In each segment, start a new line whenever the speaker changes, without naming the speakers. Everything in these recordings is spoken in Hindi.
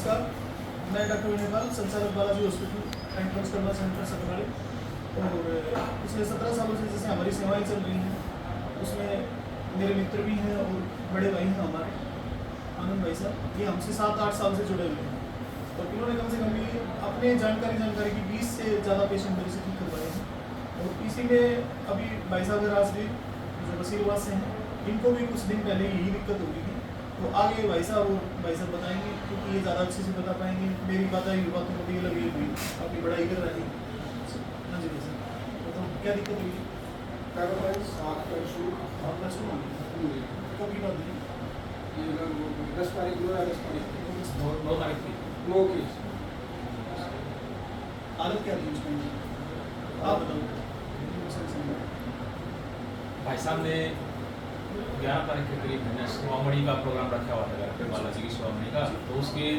नमस्कार, मैं डॉक्टर विनयपाल, संचालक Balaji hospital and transformer centre सकराड़ी। और पिछले 17 सालों से जैसे हमारी सेवाएं चल रही हैं, उसमें मेरे मित्र भी हैं और बड़े भाई हैं हमारे आनंद भाई साहब, ये हमसे 7-8 साल से जुड़े हुए हैं। और इन्होंने कम से कम भी अपने जानकारी की 20 से ज़्यादा पेशेंट मेरे से ठीक करवाए हैं। और इसी में अभी भाई साहब राजवीर जो बसीरवाद से हैं, इनको भी कुछ दिन पहले यही दिक्कत हो गई थी। तो आगे भाई साहब बताएंगे, क्योंकि ये ज़्यादा अच्छे से बता पाएंगे। मेरी बातें बातों को भी लगी हुई अपनी बड़ाई कर रही है। हाँ जी भाई साहब, तो क्या दिक्कत हुई? आपका शुरू कब की बात है?
10 तारीख
9 तारीख की।
9 की
हालत क्या थी उसमें, आप बताओ।
भाई साहब ने 11 तारीख के करीब मैंने शिवामणि का प्रोग्राम रखा हुआ था घर पे, बालाजी की शिवामणि का, तो उसकी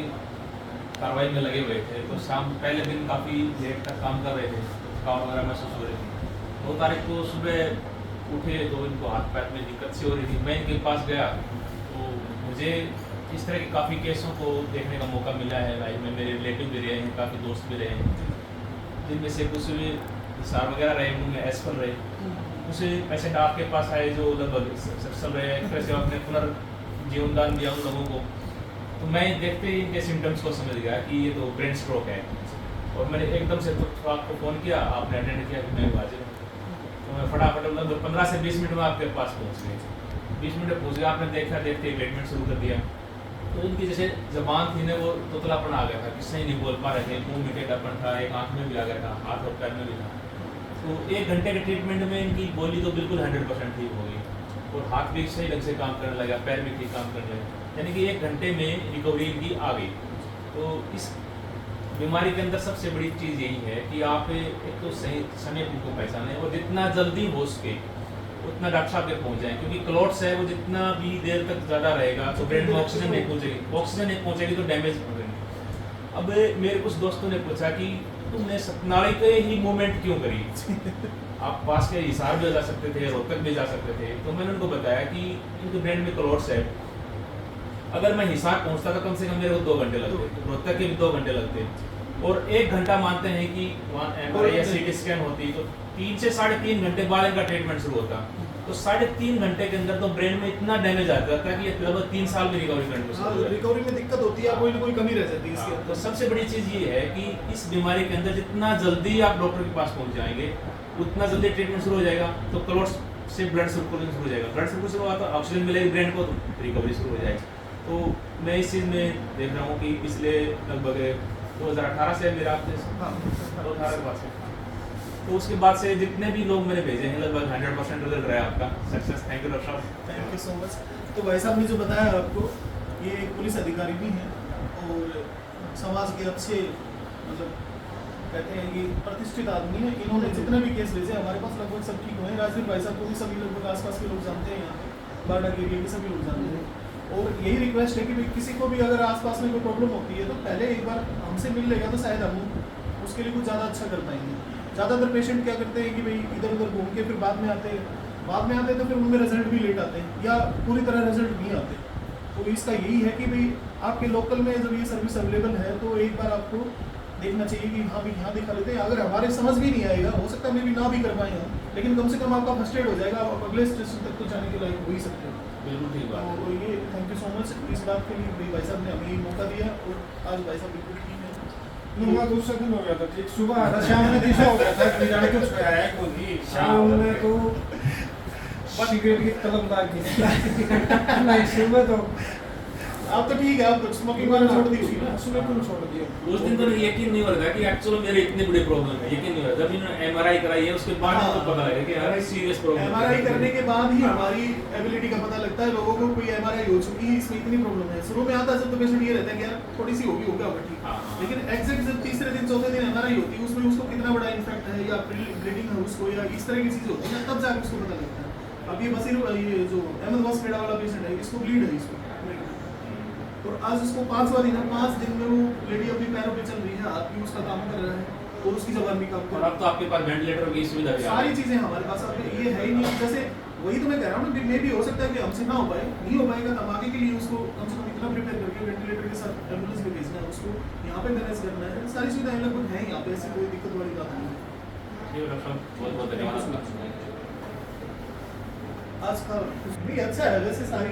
कार्रवाई में लगे हुए थे। तो शाम पहले दिन काफ़ी लेट तक काम कर रहे थे, थकान वगैरह महसूस हो रही थी। 2 तारीख को सुबह उठे तो इनको हाथ पैर में दिक्कत सी हो रही थी। मैं इनके पास गया तो मुझे इस तरह के काफ़ी केसों को देखने का मौका मिला है। लाइफ में मेरे रिलेटिव भी रहे हैं, काफ़ी दोस्त भी रहे हैं, जिनमें से कुछ हिसार वगैरह रहे, उनमें एसफल रहे। उसे पेशेंट आपके पास आए जो लगभग सक्सेसफुल रहे, एक तरह से आपने पुनर्जीवन दान दिया उन लोगों को। तो मैं देखते ही इनके सिम्टम्स को समझ गया कि ये तो ब्रेन स्ट्रोक है। और मैंने एकदम से तो आपको फ़ोन किया, आपने अटेंड किया कि मैं हाजिर हूँ। तो मैं फटाफट लगभग 15 से 20 मिनट में आपके पास पहुँच गए। 20 मिनट पहुँच गया, आपने देखा देखते ही ट्रीटमेंट शुरू कर दिया। तो इनकी जैसे जबान थी ना, वो तोतलापन आ गया था, कि सही नहीं बोल पा रहे थे, मुँह में टेढ़ापन था, एक आँख में भी आ गया था, हाथ और पैर में भी था। तो 1 घंटे के ट्रीटमेंट में इनकी बोली तो बिल्कुल 100% ठीक हो गई और हाथ भी सही ढंग से काम करने लगा, पैर भी ठीक काम करने लगे, यानी कि 1 घंटे में रिकवरी इनकी आ गई। तो इस बीमारी के अंदर सबसे बड़ी चीज़ यही है कि आप एक तो सही समय को पहचानें और जितना जल्दी हो सके उतना डॉक्टर साहब तक पहुँच जाएँ, क्योंकि क्लॉट्स है वो जितना भी देर तक ज़्यादा रहेगा तो ब्रेन में ऑक्सीजन नहीं पहुँचेगी, तो डैमेज हो जाएगी। अब मेरे कुछ दोस्तों ने पूछा कि तुमने सतनाड़ी पे ही मूवमेंट क्यों करी? आप पास के हिसार भी जा सकते थे, रोहतक भी जा सकते थे। तो मैंने उनको बताया कि इनके ब्रेन में क्लॉट्स है, अगर मैं हिसार पहुंचता तो कम से कम मेरे को 2 घंटे लगते, रोहतक के भी 2 घंटे लगते, और 1 घंटा मानते हैं कि वहाँ MRI या CT स्कैन होती, तो 3 से 3.5 घंटे बाद इनका ट्रीटमेंट शुरू होता। तो 3.5 घंटे के अंदर तो ब्रेन में इतना डैमेज आ जाता है कि लगभग 3 साल में रिकवरी करने को
रिकवरी में दिक्कत होती है, कोई ना कोई कमी रह जाती है इसके।
तो सबसे बड़ी चीज़ ये है कि इस बीमारी के अंदर जितना जल्दी आप डॉक्टर के पास पहुंच जाएंगे उतना जल्दी ट्रीटमेंट शुरू हो जाएगा। तो क्लॉट्स से ब्लड सर्कुलेशन शुरू हो जाएगा, ब्लड सर्कुलेशन हुआ तो ऑक्सीजन मिलेगी ब्रेन को, तो रिकवरी शुरू हो जाएगी। तो मैं इस चीज़ में देख रहा हूँ कि पिछले लगभग 2018 से मेरा आपसे 2018 के बाद से, तो उसके बाद से जितने भी लोग मैंने भेजे हैं लगभग 100% रिजल्ट रहा है आपका। सक्सेस। थैंक यू डॉक्टर साहब,
थैंक यू सो मच। तो भाई साहब ने जो बताया आपको, ये एक पुलिस अधिकारी भी हैं और समाज के अच्छे, मतलब कहते हैं कि प्रतिष्ठित आदमी है। इन्होंने जितने भी केस भेजे हमारे पास लगभग सब ठीक हुए हैं। राजवीर भाई साहब को भी सभी लगभग आसपास के लोग जानते हैं, यहाँ पे बारडा के एरिया के सभी लोग जानते हैं। और यही रिक्वेस्ट है कि किसी को भी अगर आसपास में कोई प्रॉब्लम होती है तो पहले एक बार हमसे मिल लेगा तो शायद हम उसके लिए कुछ ज़्यादा अच्छा कर पाएंगे। ज़्यादातर पेशेंट क्या करते हैं कि भाई इधर उधर घूम के फिर बाद में आते तो फिर उनमें रिजल्ट भी लेट आते हैं या पूरी तरह रिजल्ट नहीं आते। तो इसका यही है कि भाई आपके लोकल में जब ये सर्विस अवेलेबल है तो एक बार आपको देखना चाहिए कि हाँ भी यहाँ दिखा लेते हैं। अगर हमारे समझ भी नहीं आएगा, हो सकता है मैं भी ना भी कर पाए हम, लेकिन कम से कम आपका फर्स्ट एड हो जाएगा, आप अगले स्टेशन तक तो जाने के लायक हो ही सकते हो।
बिल्कुल ठीक बात है।
तो ये थैंक यू सो मच इस बात के लिए, भाई साहब ने हमें ये मौका दिया और आज भाई साहब बिल्कुल ठीक है।
नुमा दूसरा दिन हो गया था ठीक, सुबह आया था, शाम में तीसरा हो गया था, कि जाने कुछ आया को नहीं, शाम में तो सिगरेट की तलबदार की नहीं, सुबह तो
आप तो ठीक है, आप तो स्मोकिंग वाला छोड़ दी होगी ना।
सुबह क्यों छोड़ दिया?
उस दिन तो यकीन नहीं हो रहा था कि एक्चुअली मेरे इतने बड़े प्रॉब्लम है, यकीन नहीं हो रहा। जब इन्होंने MRI कराई है उसके बाद
हाँ।
तो पता लगा कि यार सीरियस प्रॉब्लम है।
MRI करने के बाद ही हमारी एबिलिटी का पता लगता है। लोगों को कोई MRI हो चुकी है, इसमें इतनी प्रॉब्लम है, शुरू में आता है जब तो पेशेंट ये रहता है कि यार थोड़ी सी होगा ठीक,
हाँ।
लेकिन एग्जैक्ट जब तीसरे दिन चौथे दिन MRI होती है उसमें उसको कितना बड़ा इन्फेक्ट है या ब्लीडिंग है उसको या इस तरह की चीज़ होती है, तब जाकर उसको पता लगता है। अब ये जो अहमद वासखेड़ा वाला पेशेंट है, इसको ब्लीड है इसको, और आज उसको 5वां दिन है, 5 दिन में वो लेडी अपनी पैरों पे चल रही है, हाथ भी उसका काम कर रहा है और उसकी जबान भी काम कर
और
रहा
अब तो आपके पास वेंटिलेटर की सुविधा
है।
भी आ
सारी
गई।
चीज़ें हमारे पास अब ये है ही नहीं। जैसे वही तो मैं कह रहा हूँ ना, मे भी हो सकता है कि हमसे ना हो पाए, नहीं हो पाएगा तब आगे के लिए उसको कम से कम इतना प्रिपेयर करके वेंटिलेटर के साथ एम्बुलेंस में भेजना है, उसको यहाँ पे मैनेज करना है, सारी सुविधाएं लगभग हैं यहाँ पे, ऐसी कोई दिक्कत वाली बात नहीं है।
ठीक है डॉक्टर साहब, बहुत बहुत धन्यवाद आपका।
आज का नहीं अच्छा है वैसे सारी